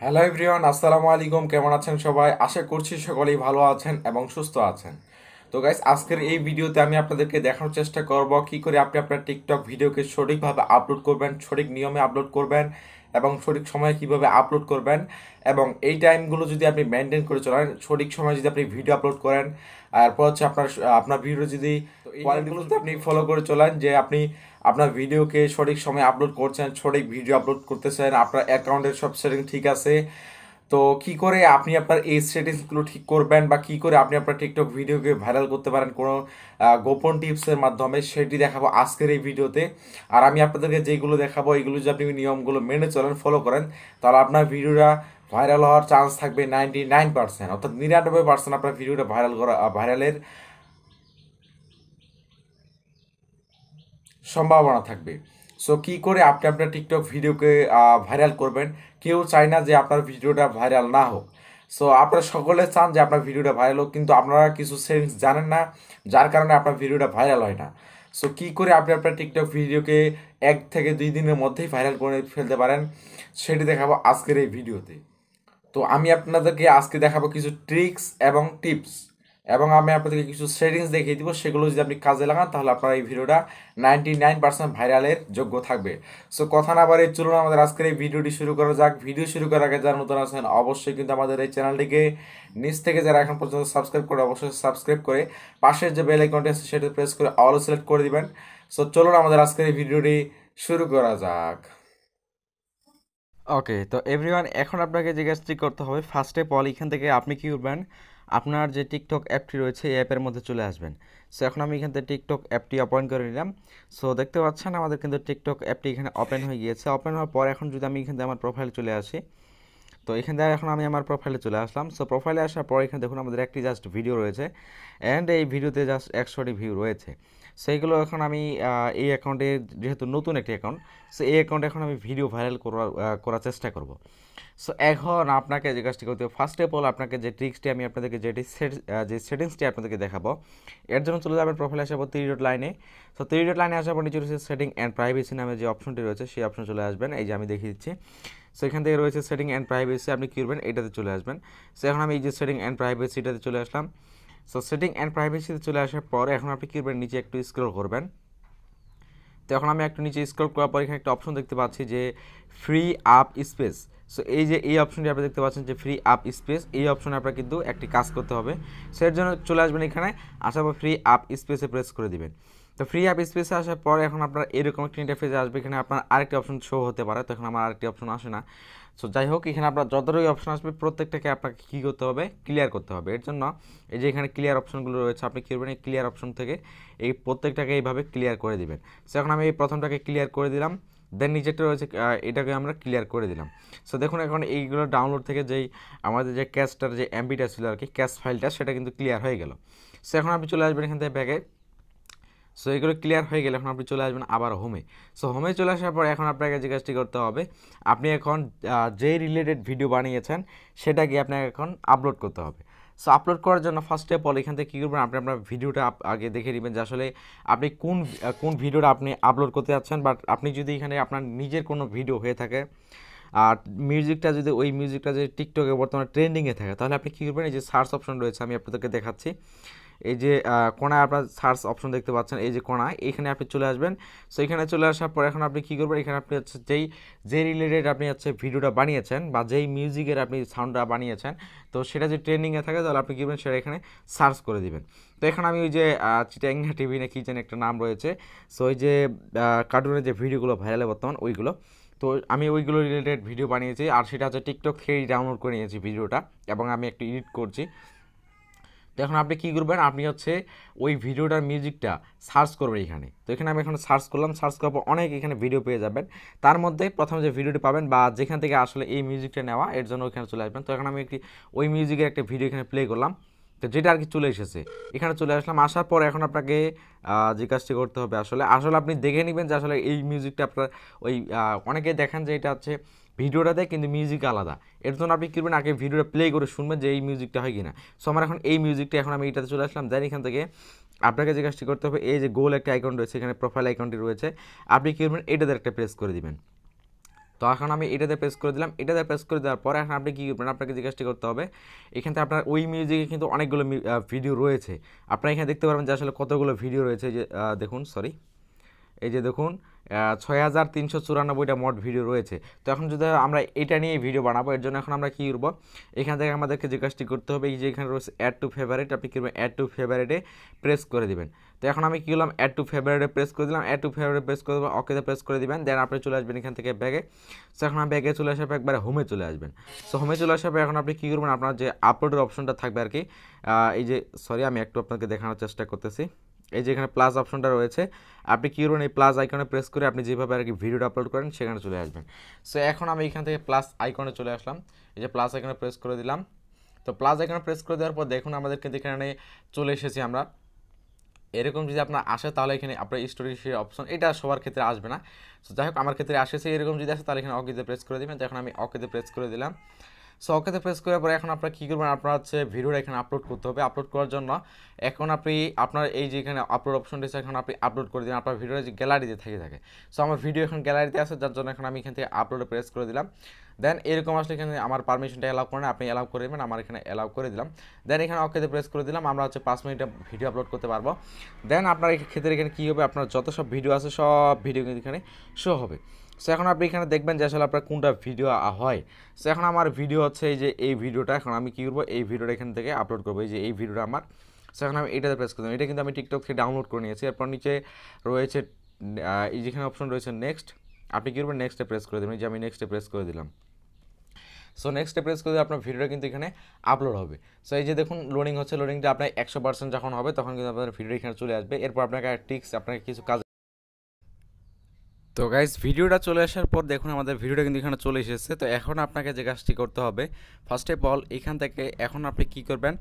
Hello everyone, আসসালামু আলাইকুম। কেমন আছেন সবাই? আশা করছি সকলেই ভালো আছেন এবং সুস্থ আছেন। তো গাইস, আজকের এই ভিডিওতে আমি আপনাদেরকে দেখানোর চেষ্টা করব কি করে আপনি আপনার টিকটক ভিডিওকে সঠিকভাবে আপলোড করবেন, সঠিক নিয়মে আপলোড করবেন এবং সঠিক সময়ে কিভাবে আপলোড করবেন। এবং এই টাইমগুলো যদি আপনি মেনটেন করে চলেন, সঠিক সময়ে যদি আপনি ভিডিও আপলোড করেন, এরপর হচ্ছে আপনার আপনার ভিডিও যদি কোয়ালিটিগুলো যদি আপনি ফলো করে চলেন, যে আপনি আপনার ভিডিওকে সঠিক সময়ে আপলোড করছেন, সঠিক ভিডিও আপলোড করতেছেন, আপনার অ্যাকাউন্টের সব সেটিং ঠিক আছে, তো কি করে আপনি আপনার এই সেটিংসগুলো ঠিক করবেন বা কি করে আপনি আপনার টিকটক ভিডিওকে ভাইরাল করতে পারেন কোনো গোপন টিপসের মাধ্যমে, সেটি দেখাবো আজকের এই ভিডিওতে। আর আমি আপনাদেরকে যেগুলো দেখাবো এগুলো যদি আপনি নিয়মগুলো মেনে চলেন, ফলো করেন, তাহলে আপনার ভিডিওটা ভাইরাল হওয়ার চান্স থাকবে 99%, অর্থাৎ 99% আপনার ভিডিওটা ভাইরালের সম্ভাবনা থাকবে। সো কি করে আপনি আপনার টিকটক ভিডিওকে ভাইরাল করবেন? কেউ চায় না যে আপনার ভিডিওটা ভাইরাল না হোক। সো আপনারা সকলে চান যে আপনার ভিডিওটা ভাইরাল হোক, কিন্তু আপনারা কিছু সেটিংস জানেন না, যার কারণে আপনার ভিডিওটা ভাইরাল হয় না। সো কি করে আপনি আপনার টিকটক ভিডিওকে 1 থেকে 2 দিনের মধ্যেই ভাইরাল করে ফেলতে পারেন, সেটি দেখাবো আজকের এই ভিডিওতে। তো আমি আপনাদেরকে আজকে দেখাবো কিছু ট্রিক্স এবং টিপস, এবং আমি আপনাদেরকে কিছু সেটিংস দেখিয়ে দিব। সেগুলো যদি আপনি কাজে লাগান তাহলে আপনার এই ভিডিওটা 99% ভাইরালের যোগ্য থাকবে। সো কথা না বাড়িয়ে চলুন আমাদের আজকের এই ভিডিওটি শুরু করা যাক। ভিডিও শুরু করার আগে যারা নতুন আছেন অবশ্যই কিন্তু আমাদের এই চ্যানেলটিকে নিচ থেকে যারা এখন পর্যন্ত সাবস্ক্রাইব করে অবশ্যই সাবস্ক্রাইব করে পাশের যে বেল আইকনটি আছে সেটা প্রেস করে অল সিলেক্ট করে দিবেন। সো চলুন আমাদের আজকের এই ভিডিওটি শুরু করা যাক। ওকে, তো এভরিওয়ান, এখন আপনাকে যে কাজটি করতে হবে, ফার্স্ট অফ অল এখান থেকে আপনি কি করবেন, আপনার যে টিকটক অ্যাপটি রয়েছে এই অ্যাপের মধ্যে চলে আসবেন। সো এখন আমি এখান থেকে টিকটক অ্যাপটি ওপেন করে নিলাম। সো দেখতে পাচ্ছেন আমাদের কিন্তু টিকটক অ্যাপটি এখানে ওপেন হয়ে গিয়েছে। ওপেন হওয়ার পর এখন যদি আমি এখান থেকে আমার প্রোফাইলে চলে আসি, তো এখান থেকে এখন আমি আমার প্রোফাইলে চলে আসলাম। সো প্রোফাইলে আসার পর এখানে দেখুন আমাদের একটি জাস্ট ভিডিও রয়েছে, অ্যান্ড এই ভিডিওতে জাস্ট 100টি ভিউ রয়েছে। সেইগুলো এখন আমি এই অ্যাকাউন্টে, যেহেতু নতুন একটি অ্যাকাউন্ট, সো এই অ্যাকাউন্টে এখন আমি ভিডিও ভাইরাল করার চেষ্টা করব। সো এখন আপনাকে যে কাজটি করতে হবে, ফার্স্ট অফ অল আপনাকে যে ট্রিক্সটি আমি আপনাদেরকে যে সেটিংসটি আপনাদেরকে দেখাবো, এর জন্য চলে যাবেন প্রোফাইলে আসার পর 3 ডট লাইনে। সো 3 ডট লাইনে আসার পর নিচে রয়েছে সেটিং অ্যান্ড প্রাইভেসি নামে যে অপশনটি রয়েছে, সেই অপশন চলে আসবেন। এই যে আমি দেখিয়ে দিচ্ছি। সো এখান থেকে রয়েছে সেটিং অ্যান্ড প্রাইভেসি, আপনি কী করবেন, এটাতে চলে আসবেন। সো এখন আমি এই যে সেটিং অ্যান্ড প্রাইভেসিটাতে চলে আসলাম। সো সেটিং অ্যান্ড প্রাইভেসিতে চলে আসার পর এখন আপনি কী করবেন, নিচে একটু স্ক্রল করবেন। তো এখন আমি একটু নিচে স্ক্রল করার পর এখানে একটা অপশন দেখতে পাচ্ছি যে ফ্রি আপ স্পেস। সো এই যে এই অপশনটি আপনি দেখতে পাচ্ছেন যে ফ্রি আপ স্পেস, এই অপশনে আপনার কিন্তু একটি কাজ করতে হবে। সো এর জন্য চলে আসবেন এখানে, আসার পর ফ্রি আপ স্পেসে প্রেস করে দিবেন। তো ফ্রি আপ স্পেসে আসার পর এখন আপনার এরকম একটা ইন্টারফেসে আসবে, এখানে আপনার আরেকটি অপশন শো হতে পারে। তো এখন আমার আরেকটি অপশন আসে না। সো যাই হোক, এখানে আপনার যতটুকু অপশন আসবে প্রত্যেকটাকে আপনাকে কী করতে হবে, ক্লিয়ার করতে হবে। এর জন্য এই যে এখানে ক্লিয়ার অপশনগুলো রয়েছে, আপনি কী করবেন, এই ক্লিয়ার অপশন থেকে এই প্রত্যেকটাকে এইভাবে ক্লিয়ার করে দিবেন। সো এখন আমি এই প্রথমটাকে ক্লিয়ার করে দিলাম, দেন নিচেরটা রয়েছে এটাকে আমরা ক্লিয়ার করে দিলাম। সো দেখুন এখন এইগুলো ডাউনলোড থেকে যেই আমাদের যে ক্যাশটার যে এমবিটা ছিল আর কি, ক্যাশ ফাইলটা, সেটা কিন্তু ক্লিয়ার হয়ে গেল। সো এখন আপনি চলে আসবেন এখান থেকে ব্যাগে। সো এগুলো ক্লিয়ার হয়ে গেলে এখন আপনি চলে আসবেন আবার হোমে। সো হোমে চলে আসার পর এখন আপনাকে যে কাজটি করতে হবে, আপনি এখন যেই রিলেটেড ভিডিও বানিয়েছেন সেটাকে আপনাকে এখন আপলোড করতে হবে। সো আপলোড করার জন্য ফার্স্ট অফ অল এখান থেকে কী করবেন, আপনি আপনার ভিডিওটা আগে দেখে নেবেন যে আসলে আপনি কোন ভিডিওটা আপনি আপলোড করতে যাচ্ছেন। বাট আপনি যদি এখানে আপনার নিজের কোনো ভিডিও হয়ে থাকে আর মিউজিকটা যদি ওই মিউজিকটা যদি টিকটকে বর্তমানে ট্রেন্ডিংয়ে থাকে, তাহলে আপনি কী করবেন, এই যে সার্চ অপশন রয়েছে আমি আপনাদেরকে দেখাচ্ছি, এই যে কোণায় আপনার সার্চ অপশন দেখতে পাচ্ছেন, এই যে কোণায়, এখানে আপনি চলে আসবেন। সো এখানে চলে আসার পর এখন আপনি কী করবেন, এখানে আপনি হচ্ছে যে রিলেটেড আপনি হচ্ছে ভিডিওটা বানিয়েছেন বা যেই মিউজিকের আপনি সাউন্ডটা বানিয়েছেন, তো সেটা যদি ট্রেন্ডিংয়ে থাকে তাহলে আপনি কী করবেন, সেটা এখানে সার্চ করে দিবেন। তো এখন আমি ওই যে চিটাংনা টিভি না কী যেন একটা নাম রয়েছে, সো ওই যে কার্টুনের যে ভিডিওগুলো ভাইরালে বর্তমান ওইগুলো, তো আমি ওইগুলো রিলেটেড ভিডিও বানিয়েছি, আর সেটা হচ্ছে টিকটক থেকেই ডাউনলোড করে নিয়েছি ভিডিওটা, এবং আমি একটু এডিট করছি। তো এখন আপনি কী করবেন, আপনি হচ্ছে ওই ভিডিওটার মিউজিকটা সার্চ করবেন এখানে। তো এখানে আমি এখন সার্চ করলাম, সার্চ করার পর অনেক এখানে ভিডিও পেয়ে যাবেন। তার মধ্যে প্রথম যে ভিডিওটি পাবেন বা যেখান থেকে আসলে এই মিউজিকটা নেওয়া, এর জন্য ওইখানে চলে আসবেন। তো এখন আমি ওই মিউজিকের একটা ভিডিও এখানে প্লে করলাম, তো যেটা আর কি চলে এসেছে, এখানে চলে আসলাম। আসার পর এখন আপনাকে যে কাজটি করতে হবে, আসলে আপনি দেখে নেবেন যে আসলে এই মিউজিকটা আপনার ওই অনেকে দেখেন যে এটা হচ্ছে ভিডিওটা দেয় কিন্তু মিউজিক আলাদা। এর জন্য আপনি কী করবেন, আগে ভিডিওটা প্লে করে শুনবেন যে এই মিউজিকটা হয় কিনা। সো আমার এখন এই মিউজিকটা, এখন আমি এটাতে চলে আসলাম। দেন এখান থেকে আপনাকে যে কাজটি করতে হবে, এই যে গোল একটা আইকন রয়েছে এখানে, প্রোফাইল আইকনটি রয়েছে, আপনি কী করবেন, এটাতে একটা প্রেস করে দিবেন। তো এখন আমি এটাতে প্রেস করে দিলাম, এটাতে প্রেস করে দেওয়ার পর এখন আপনি কী করবেন, আপনাকে যে কাজটি করতে হবে, এখান থেকে আপনার ওই মিউজিকে কিন্তু অনেকগুলো ভিডিও রয়েছে। আপনারা এখানে দেখতে পারবেন যে আসলে কতগুলো ভিডিও রয়েছে, যে দেখুন, সরি, এই যে দেখুন 6394টা মোট ভিডিও রয়েছে। তো এখন যদি আমরা এটা নিয়ে ভিডিও বানাবো, এর জন্য এখন আমরা কী করবো, এখান থেকে আমাদেরকে যে কাজটি করতে হবে, এই যে এখানে রয়েছে অ্যাড টু ফেভারিট, আপনি কী করবেন অ্যাড টু ফেভারিটে প্রেস করে দিবেন। তো এখন আমি কী করলাম, অ্যাড টু ফেভারিটে প্রেস করে দিলাম, অ্যাড টু ফেভারিটে প্রেস করে দেবো, ওকেতে প্রেস করে দিবেন। দেন আপনি চলে আসবেন এখান থেকে ব্যাগে। সো এখন আমি ব্যাগে চলে আসার পর একবারে হোমে চলে আসবেন। সো হোমে চলে আসার পর এখন আপনি কী করবেন, আপনার যে আপলোডের অপশনটা থাকবে আর কি, এই যে সরি আমি একটু আপনাকে দেখানোর চেষ্টা করতেছি, এই যে এখানে প্লাস অপশনটা রয়েছে, আপনি কী করবেন, এই প্লাস আইকনে প্রেস করে আপনি যেভাবে আর কি ভিডিওটা আপলোড করেন সেখানে চলে আসবেন। সো এখন আমি এখান থেকে প্লাস আইকনে চলে আসলাম, এই যে প্লাস আইকনে প্রেস করে দিলাম। তো প্লাস আইকনে প্রেস করে দেওয়ার পর দেখুন আমাদের কিন্তু এখানে চলে এসেছি আমরা। এরকম যদি আপনার আসে তাহলে এখানে আপনার স্টোরি শেয়ার অপশন, এটা সবার ক্ষেত্রে আসবে না। সো যাই হোক আমার ক্ষেত্রে আসেছে, এরকম যদি আসে তাহলে এখানে ওকেতে প্রেস করে দেবেন। তো এখন আমি ওকেতে প্রেস করে দিলাম। সো ওকেতে প্রেস করার পরে এখন আপনারা কী করবেন, আপনার হচ্ছে ভিডিওটা এখানে আপলোড করতে হবে। আপলোড করার জন্য এখন আপনি আপনার এই যে এখানে আপলোড অপশন রয়েছে, এখন আপনি আপলোড করে দিন, আপনার ভিডিওটা যে গ্যালারিতে থাকে। সো আমার ভিডিও এখন গ্যালারিতে আছে, যার জন্য এখন আমি এখান থেকে আপলোডে প্রেস করে দিলাম। দেন এরকম আসলে এখানে আমার পারমিশনটা অ্যালাউ করেন, আপনি অ্যালাউ করে দেবেন, আমার এখানে অ্যালাউ করে দিলাম। দেন এখানে ওকেতে প্রেস করে দিলাম, আমরা হচ্ছে 5 মিনিটে ভিডিও আপলোড করতে পারবো। দেন আপনার এই ক্ষেত্রে এখানে কী হবে, আপনার যত সব ভিডিও আছে সব ভিডিও কিন্তু এখানে শো হবে। সো এখন আপনি এখানে দেখবেন যে আসলে আপনার কোনটা ভিডিও হয়। সো এখন আমার ভিডিও হচ্ছে এই যে এই ভিডিওটা, এখন আমি কী করবো, এই ভিডিওটা এখান থেকে আপলোড করবো, এই যে এই ভিডিওটা আমার। সো এখন আমি এটাতে প্রেস করে দেবো, এটা কিন্তু আমি টিকটক থেকে ডাউনলোড করে নিয়েছি। এরপর নিচে রয়েছে এই যেখানে অপশন রয়েছে নেক্সট, আপনি কী করবেন নেক্সটে প্রেস করে দেবেন, এই যে আমি নেক্সটে প্রেস করে দিলাম। সো নেক্সটে প্রেস করে আপনার ভিডিওটা কিন্তু এখানে আপলোড হবে। সো এই যে দেখুন লোডিং হচ্ছে, লোডিংটা আপনার 100% যখন হবে তখন কিন্তু আপনার ভিডিও এখানে চলে আসবে। এরপর আপনাকে টিক্স, আপনাকে কিছু কাজ। তো গাইজ ভিডিওটা চলে আসার পর দেখুন আমাদের ভিডিওটা কিন্তু এখানে চলে এসেছে। তো এখন আপনাকে যে কাজটি করতে হবে, ফার্স্ট অফ অল এখান থেকে এখন আপনি কী করবেন,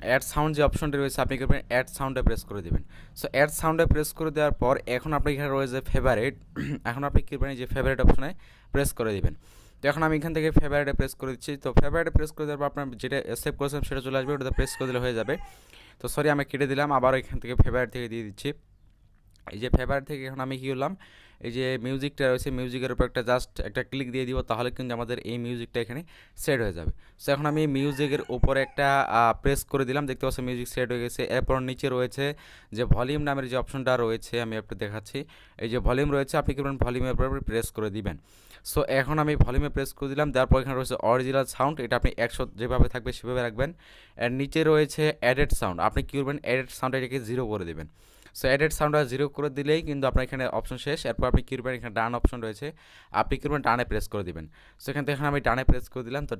অ্যাড সাউন্ড যে অপশনটি রয়েছে আপনি করবেন অ্যাড সাউন্ডে প্রেস করে দেবেন। সো অ্যাড সাউন্ডে প্রেস করে দেওয়ার পর এখন আপনি এখানে রয়েছে ফেভারিট, এখন আপনি কী করবেন, এই যে ফেভারিট অপশনে প্রেস করে দেবেন। তো এখন আমি এখান থেকে ফেভারিটে প্রেস করে দিচ্ছি। তো ফেভারিটে প্রেস করে দেওয়ার পর আপনার যেটা সেভ করেছেন সেটা চলে আসবে, ওটাতে প্রেস করে দিলে হয়ে যাবে। তো সরি আমি কেটে দিলাম, আবার এখান থেকে ফেভারিট থেকে দিয়ে দিচ্ছি। এই যে ফেভারিট থেকে এখন আমি কী করলাম, এই যে মিউজিকটা রয়েছে মিউজিকের উপর জাস্ট একটা ক্লিক দিয়ে দিব, তাহলে কিন্তু আমাদের এই মিউজিকটা এখানে সেট হয়ে যাবে। সো এখন আমি মিউজিকের উপরে একটা প্রেস করে দিলাম, দেখতে পাচ্ছি মিউজিক সেট হয়ে গেছে। এরপর নিচে রয়েছে যে ভলিউম নামের যে অপশনটা রয়েছে, আমি একটু দেখাচ্ছি, এই যে ভলিউম রয়েছে, আপনি কি করবেন ভলিউমের উপর প্রেস করে দিবেন। সো এখন আমি ভলিউমে প্রেস করে দিলাম, দেওয়ার পর এখানে রয়েছে অরিজিনাল সাউন্ড, এটা আপনি 100 যেভাবে থাকবে সেভাবে রাখবেন। এর নিচে রয়েছে অ্যাডেড সাউন্ড, আপনি কী করবেন অ্যাডেড সাউন্ড এটাকে 0 করে দেবেন। সো অ্যাডেড সাউন্ডটা 0 করে দিলেই কিন্তু আপনার এখানে অপশন শেষ। এরপর আপনি কী করবেন, এখানে ডান অপশন রয়েছে, আপনি কী করবেন ডানে প্রেস করে দিবেন। সো এখান থেকে আমি ডানে প্রেস করে দিলাম। তো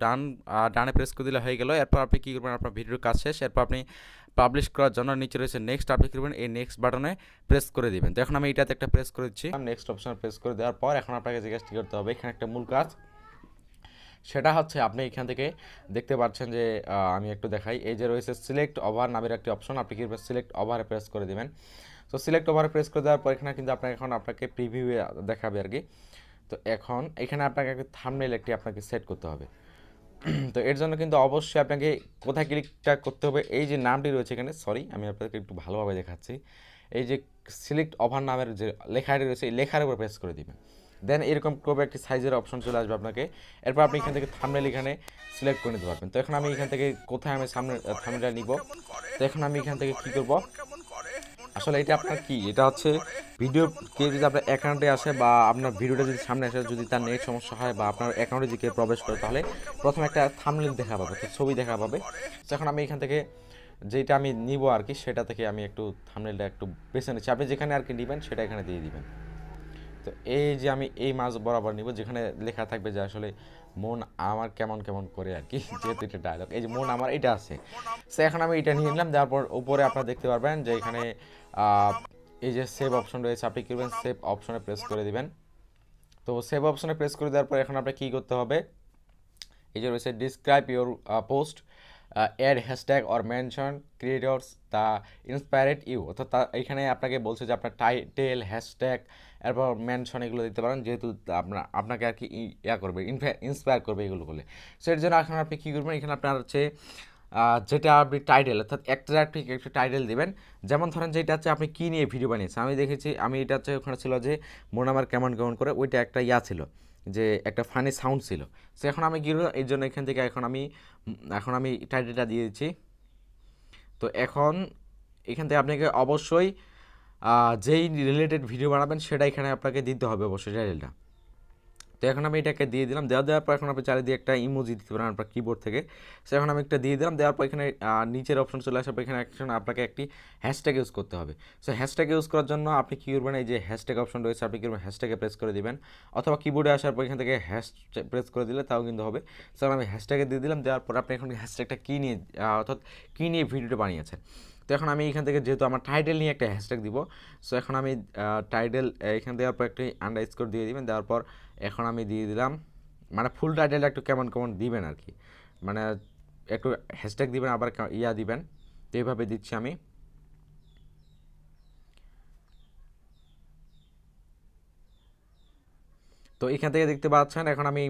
ডানে প্রেস করে দিলে হয়ে গেল। এরপর আপনি কী করবেন, আপনার ভিডিওর কাজ শেষ। এরপর আপনি পাবলিশ করার জন্য নিচে রয়েছে নেক্সট, আপনি কী করবেন এই নেক্সট বাটনে প্রেস করে দিবেন। তো এখন আমি এটাতে একটা প্রেস করে দিচ্ছি, নেক্সট অপশন প্রেস করে দেওয়ার পর এখন আপনাকে যে কাজটি করতে হবে, এখানে একটা মূল কাজ, সেটা হচ্ছে আপনি এখান থেকে দেখতে পাচ্ছেন যে আমি একটু দেখাই, এই যে রয়েছে সিলেক্ট ওভার নামের একটি অপশন, আপনি কী করবেন সিলেক্ট ওভারে প্রেস করে দেবেন। তো সিলেক্ট ওভারে প্রেস করে দেওয়ার পর এখানে কিন্তু আপনাকে প্রিভিউ দেখাবে আর কি। তো এখন এখানে আপনাকে একটা থাম্বনেল আপনাকে সেট করতে হবে। তো এর জন্য কিন্তু অবশ্যই আপনাকে কোথায় ক্লিকটা করতে হবে, এই যে নামটি রয়েছে এখানে, সরি আমি আপনাকে একটু ভালোভাবে দেখাচ্ছি, এই যে সিলেক্ট ওভার নামের যে লেখাটি রয়েছে এই লেখার উপর প্রেস করে দিবেন। দেন এরকম করবে একটি সাইজের অপশন চলে আসবে আপনাকে। এরপর আপনি এখান থেকে থাম্বনেল এখানে সিলেক্ট করে নিতে পারবেন। তো এখন আমি এখান থেকে কোথায় আমি সামনে থাম্বনেলটা নিব, তো এখন আমি এখান থেকে কী করব, আসলে এটা আপনার কি, এটা হচ্ছে ভিডিও কেউ যদি আপনার অ্যাকাউন্টে আসে বা আপনার ভিডিওটা যদি সামনে আসে, যদি তার নেট সমস্যা হয় বা আপনার অ্যাকাউন্টে যদি কেউ প্রবেশ করে, তাহলে প্রথমে একটা থাম্বনেল দেখা পাবে, তো ছবি দেখা পাবে। তো এখন আমি এখান থেকে যেটা আমি নিব আর কি, সেটা থেকে আমি একটু থাম্বনেলটা একটু বেছে নিচ্ছি, আপনি যেখানে আর কি নেবেন সেটা এখানে দিয়ে দিবেন। তো এই যে আমি এই মাছ বরাবর নিব, যেখানে লেখা থাকবে যে আসলে মন আমার কেমন কেমন করে আর কি, যেহেতু এটা ডায়লগ, এই যে মন আমার এটা আছে। সো এখন আমি এটা নিয়ে নিলাম, দেওয়ার পর উপরে আপনারা দেখতে পারবেন যে এখানে এই যে সেভ অপশন রয়েছে, আপনি কী করবেন সেভ অপশনে প্রেস করে দিবেন। তো সেভ অপশনে প্রেস করে দেওয়ার পর এখন আপনার কী করতে হবে, এই যে রয়েছে describe your post, add hashtag or mention creators the inspired you, অর্থাৎ এখানে আপনাকে বলছে যে আপনার টাইটেল হ্যাশট্যাগ এরপর মেনশন এগুলো দিতে পারেন, যেহেতু আপনাকে আর কি করবে ইন্সপায়ার করবে এগুলো করলে। সো এর জন্য এখন আপনি কী করবেন, এখানে আপনার হচ্ছে যেটা আপনি টাইটেল, অর্থাৎ একটা টাইটেল দেবেন। যেমন ধরেন যেটা হচ্ছে আপনি কী নিয়ে ভিডিও বানিয়েছেন, আমি দেখেছি আমি এটা হচ্ছে ওখানে ছিল যে মন আমার কেমন কেমন করে, ওইটা একটা ছিল, যে একটা ফানি সাউন্ড ছিল। সো এখন আমি কী করবো, এই জন্য এখান থেকে এখন আমি টাইটেলটা দিয়ে দিচ্ছি। তো এখন এখান থেকে আপনাকে অবশ্যই যেই রিলেটেড ভিডিও বানাবেন সেটা এখানে আপনাকে দিতে হবে অবশ্যই টাইটেলটা। তো এখন আমি এটাকে দিয়ে দিলাম, দেওয়ার পর এখন আপনি চারিদিকে একটা ইমোজি দিতে পারেন আপনার কিবোর্ড থেকে। সো এখন আমি একটা দিয়ে দিলাম, দেওয়ার পর এখানে নিচের অপশন চলে আসার পর এখানে আপনাকে একটি হ্যাশট্যাগ ইউজ করতে হবে। সো হ্যাশট্যাগ ইউজ করার জন্য আপনি কী করবেন, এই যে হ্যাশট্যাগ অপশন রয়েছে আপনি কী করবেন, হ্যাশট্যাগে প্রেস করে দিবেন, অথবা কিবোর্ডে আসার পর এখান থেকে প্রেস করে দিলে তাও কিন্তু হবে। সো আমি হ্যাশট্যাগে দিয়ে দিলাম, দেওয়ার পর আপনি এখন হ্যাশট্যাগটা কী নিয়ে অর্থাৎ কী নিয়ে ভিডিওটা বানিয়েছেন। তো এখন আমি এখান থেকে যেহেতু আমার টাইটেল নিয়ে একটা হ্যাশট্যাগ দিব, সো এখন আমি টাইটেল এখান দেওয়ার পর একটি আন্ডারস্কোর দিয়ে দিবেন, দেওয়ার পর এখন আমি দিয়ে দিলাম, মানে ফুল টাইটেলটা একটু কেমন কেমন দিবেন আর কি, মানে একটু হ্যাশট্যাগ দিবেন আবার দিবেন। তো এইভাবে দিচ্ছি আমি। তো এখান থেকে দেখতে পাচ্ছেন এখন আমি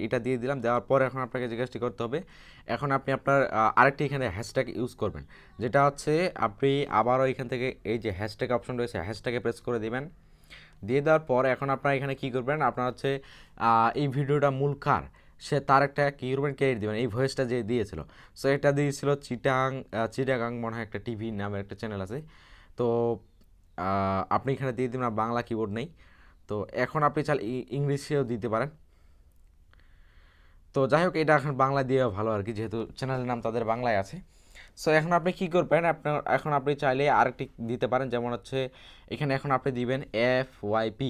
এটা দিয়ে দিলাম, দেওয়ার পর এখন আপনাকে জিজ্ঞাসা করতে হবে, এখন আপনি আপনার আরেকটি এখানে হ্যাশট্যাগ ইউজ করবেন, যেটা হচ্ছে আপনি আবারও এখান থেকে এই যে হ্যাশট্যাগ অপশন রয়েছে হ্যাশট্যাগে প্রেস করে দিবেন। দিয়ে দেওয়ার পর এখন আপনারা এখানে কী করবেন, আপনার হচ্ছে এই ভিডিওটা মূল কার সে তার একটা কী করবেন, ক্রেডিট দেবেন। এই ভয়েসটা যে দিয়েছিল, সো এটা দিয়েছিল চিটাগাং মনে হয় একটা টিভি নামের একটা চ্যানেল আছে। তো আপনি এখানে দিয়ে দেবেন, বাংলা কিবোর্ড নেই। তো এখন আপনি চাইলে ইংলিশেও দিতে পারেন। তো যাই হোক, এটা এখন বাংলা দিয়েও ভালো আর কি, যেহেতু চ্যানেলের নাম তাদের বাংলায় আছে। সো এখন আপনি কী করবেন, এখন আপনি চাইলে আরেকটি দিতে পারেন, যেমন হচ্ছে এখানে এখন আপনি দিবেন FYP।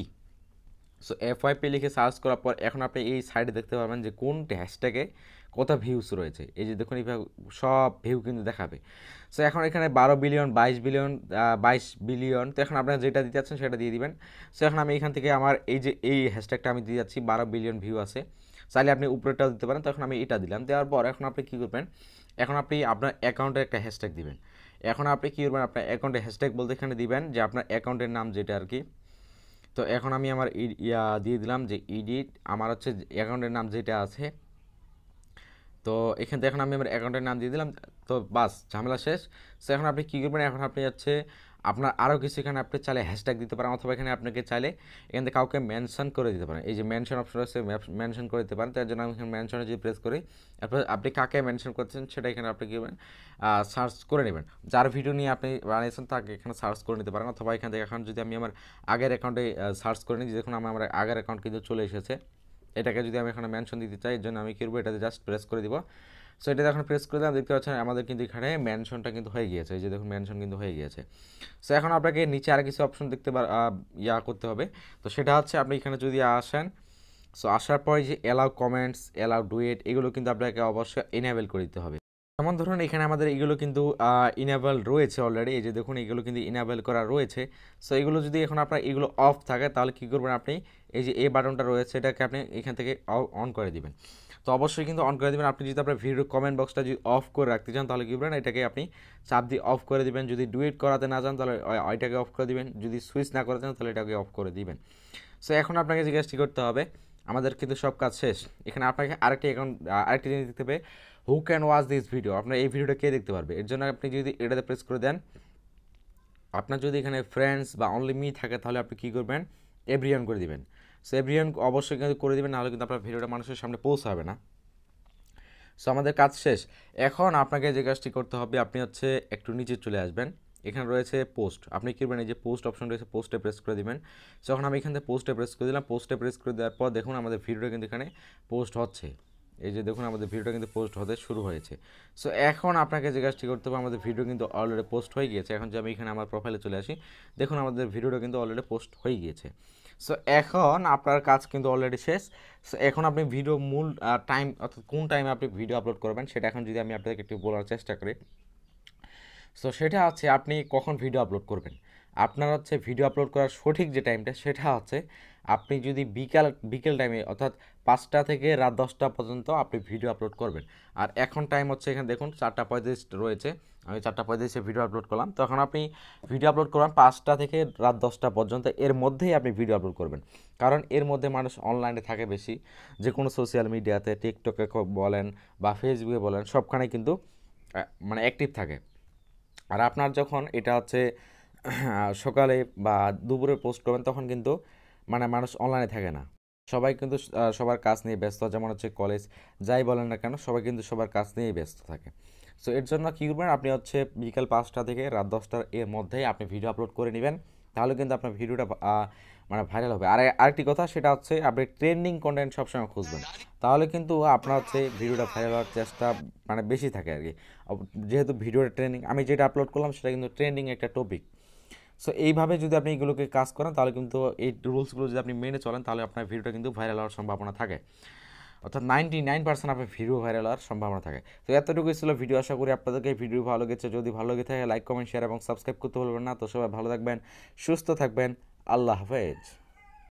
সো FYP লিখে সার্চ করার পর এখন আপনি এই সাইডে দেখতে পাবেন যে কোন হ্যাশট্যাগে কত ভিউস রয়েছে। এই যে দেখুন এইভাবে সব ভিউ কিন্তু দেখাবে। সো এখন এখানে 12 বিলিয়ন, 22 বিলিয়ন, 22 বিলিয়ন। তো এখন আপনারা যেটা দিতে চাচ্ছেন সেটা দিয়ে দিবেন। সো এখন আমি এখান থেকে আমার এই হ্যাশট্যাগটা আমি দিয়ে যাচ্ছি, 12 বিলিয়ন ভিউ আছে। চাইলে আপনি উপরেটাও দিতে পারেন। তো এখন আমি এটা দিলাম, দেওয়ার পর এখন আপনি কী করবেন, এখন আপনি আপনার অ্যাকাউন্টে একটা হ্যাশট্যাগ দিবেন। এখন আপনি কী করবেন, আপনার অ্যাকাউন্টে হ্যাশট্যাগ বলতে এখানে দিবেন যে আপনার অ্যাকাউন্টের নাম যেটা আর কি। তো এখন আমি আমার দিয়ে দিলাম যে ইডিট আমার হচ্ছে অ্যাকাউন্টের নাম যেটা আছে। তো এখান থেকে এখন আমি আমার অ্যাকাউন্টের নাম দিয়ে দিলাম। তো বাস ঝামেলা শেষ। সো এখন আপনি কী করবেন, এখন আপনি হচ্ছে আপনার আরও কিছু এখানে আপনি চাইলে হ্যাশট্যাগ দিতে পারেন, অথবা এখানে আপনাকে চাইলে এখান থেকে কাউকে মেনশন করে দিতে পারেন। এই যে মেনশন অপশন আছে, মেনশন করে দিতে পারেন। তার জন্য আমি এখানে মেনশনে যদি প্রেস করি, তারপর আপনি কাকে মেনশন করছেন সেটা এখানে আপনি কী করবেন, সার্চ করে নেবেন। যার ভিডিও নিয়ে আপনি বানিয়েছেন তাকে এখানে সার্চ করে নিতে পারেন, অথবা এখান থেকে এখন যদি আমি আমার আগের অ্যাকাউন্টে সার্চ করে নিই, দেখুন আমার আগের অ্যাকাউন্ট কিন্তু চলে এসেছে। এটাকে যদি আমি এখানে মেনশন দিতে চাই, এর জন্য আমি কী করবো, এটাতে জাস্ট প্রেস করে দিব। সো এটা এখন প্রেস করে দিলাম, দেখতে পাচ্ছেন আমাদের কিন্তু এখানে মেনশনটা কিন্তু হয়ে গিয়েছে। এই যে দেখুন মেনশন কিন্তু হয়ে গিয়েছে। সো এখন আপনাকে নিচে আর কিছু অপশন করতে হবে। তো সেটা হচ্ছে আপনি এখানে যদি আসেন, সো আসার পরে যে অ্যালাউ কমেন্টস, অ্যালাউ ডুয়েট, এগুলো কিন্তু আপনাকে অবশ্যই এনেবল করে দিতে হবে। যেমন ধরুন এখানে আমাদের এগুলো কিন্তু ইনেবল রয়েছে অলরেডি। এই যে দেখুন এগুলো কিন্তু ইনেবল করা রয়েছে। সো এগুলো যদি এখন আপনার এগুলো অফ থাকে তাহলে কী করবেন, আপনি এই যে এ বাটনটা রয়েছে এটাকে আপনি এখান থেকে অন করে দিবেন। তো অবশ্যই কিন্তু অন করে দেবেন। আপনি যদি আপনার ভিডিও কমেন্ট বক্সটা যদি অফ করে রাখতে চান তাহলে কী করবেন, এটাকে আপনি চাপ দিয়ে অফ করে দিবেন। যদি ডুয়েট করাতে না চান তাহলে ওইটাকে অফ করে দিবেন। যদি সুইচ না করতে চান তাহলে এটাকে অফ করে দিবেন। সো এখন আপনাকে জিজ্ঞাসা করতে হবে, আমাদের কিন্তু সব কাজ শেষ। এখানে আপনাকে আরেকটি জিনিস দেখতে হবে, who can watch this video, আপনার এই ভিডিওটা কে দেখতে পারবে। এর জন্য আপনি যদি এটাতে প্রেস করে দেন, আপনার যদি এখানে ফ্রেন্ডস বা অনলি মি থাকে তাহলে আপনি কী করবেন, এভরিওয়ান করে দিবেন। সো এভরিওয়ান অবশ্যই কিন্তু করে দিবেন, নাহলে কিন্তু আপনার ভিডিওটা মানুষের সামনে পৌঁছাবে না। সো আমাদের কাজ শেষ। এখন আপনাকে যে কাজটি করতে হবে, আপনি হচ্ছে একটু নিচে চলে আসবেন, এখানে রয়েছে পোস্ট। আপনি কী করবেন, এই যে পোস্ট অপশন রয়েছে পোস্টে প্রেস করে দিবেন। সো এখন আমি এখান থেকে পোস্টে প্রেস করে দিলাম। পোস্টে প্রেস করে দেওয়ার পর দেখুন আমাদের ভিডিওটা কিন্তু এখানে পোস্ট হচ্ছে। এই যে দেখুন আমাদের ভিডিওটা কিন্তু পোস্ট হতে শুরু হয়েছে। সো এখন আপনাকে যে কাজটি করতে হবে, আমাদের ভিডিও কিন্তু অলরেডি পোস্ট হয়ে গিয়েছে। এখন যে আমি এখানে আমার প্রোফাইলে চলে আসি, দেখুন আমাদের ভিডিওটা কিন্তু অলরেডি পোস্ট হয়ে গিয়েছে। সো এখন আপনার কাজ কিন্তু অলরেডি শেষ। সো এখন আপনি ভিডিও মূল টাইম অর্থাৎ কোন টাইমে আপনি ভিডিও আপলোড করবেন সেটা এখন যদি আমি আপনাদেরকে একটু বলার চেষ্টা করি। সো সেটা হচ্ছে আপনি কখন ভিডিও আপলোড করবেন। আপনার হচ্ছে ভিডিও আপলোড করার সঠিক যে টাইমটা সেটা হচ্ছে আপনি যদি বিকেল টাইমে অর্থাৎ 5টা থেকে রাত 10টা পর্যন্ত আপনি ভিডিও আপলোড করবেন। আর এখন টাইম হচ্ছে এখানে দেখুন 4:35 রয়েছে, আমি 4:35 ভিডিও আপলোড করলাম। তখন আপনি ভিডিও আপলোড করবেন 5টা থেকে রাত 10টা পর্যন্ত, এর মধ্যেই আপনি ভিডিও আপলোড করবেন। কারণ এর মধ্যে মানুষ অনলাইনে থাকে বেশি, যে কোনো সোশ্যাল মিডিয়াতে টিকটকে বলেন বা ফেসবুকে বলেন সবখানে কিন্তু মানে অ্যাক্টিভ থাকে। আর আপনার যখন এটা হচ্ছে সকালে বা দুপুরে পোস্ট করবেন তখন কিন্তু মানে মানুষ অনলাইনে থাকে না। সবাই কিন্তু সবার কাজ নিয়ে ব্যস্ত, যেমন হচ্ছে কলেজ, যাই বলেন না কেন সবাই কিন্তু সবার কাজ নিয়েই ব্যস্ত থাকে। সো এর জন্য কী করবেন, আপনি হচ্ছে বিকাল 5টা থেকে রাত 10টার এর মধ্যেই আপনি ভিডিও আপলোড করে নেবেন, তাহলে কিন্তু আপনার ভিডিওটা মানে ভাইরাল হবে। আর আরেকটি কথা, সেটা হচ্ছে আপনি ট্রেন্ডিং কন্টেন্ট সবসময় খুঁজবেন, তাহলে কিন্তু আপনার হচ্ছে ভিডিওটা ভাইরাল হওয়ার চেষ্টা মানে বেশি থাকে আর কি। যেহেতু ভিডিওটা ট্রেন্ডিং, আমি যেটা আপলোড করলাম সেটা কিন্তু ট্রেন্ডিং একটা টপিক। সো এইভাবে যদি আপনি এগুলোকে কাজ করেন, তাহলে কিন্তু এই রুলসগুলো যদি আপনি মেনে চলেন, তাহলে আপনার ভিডিওটা কিন্তু ভাইরাল হওয়ার সম্ভাবনা থাকে, অর্থাৎ 99% আপনার ভিডিও ভাইরাল হওয়ার সম্ভাবনা থাকে। তো এতটুকুই ছিল ভিডিও, আশা করি আপনাদেরকে এই ভিডিও ভালো লেগেছে। যদি ভালো লেগে থাকে লাইক কমেন্ট শেয়ার এবং সাবস্ক্রাইব করতে ভুলবেন না। তো সবাই ভালো থাকবেন, সুস্থ থাকবেন, আল্লাহ হাফেজ।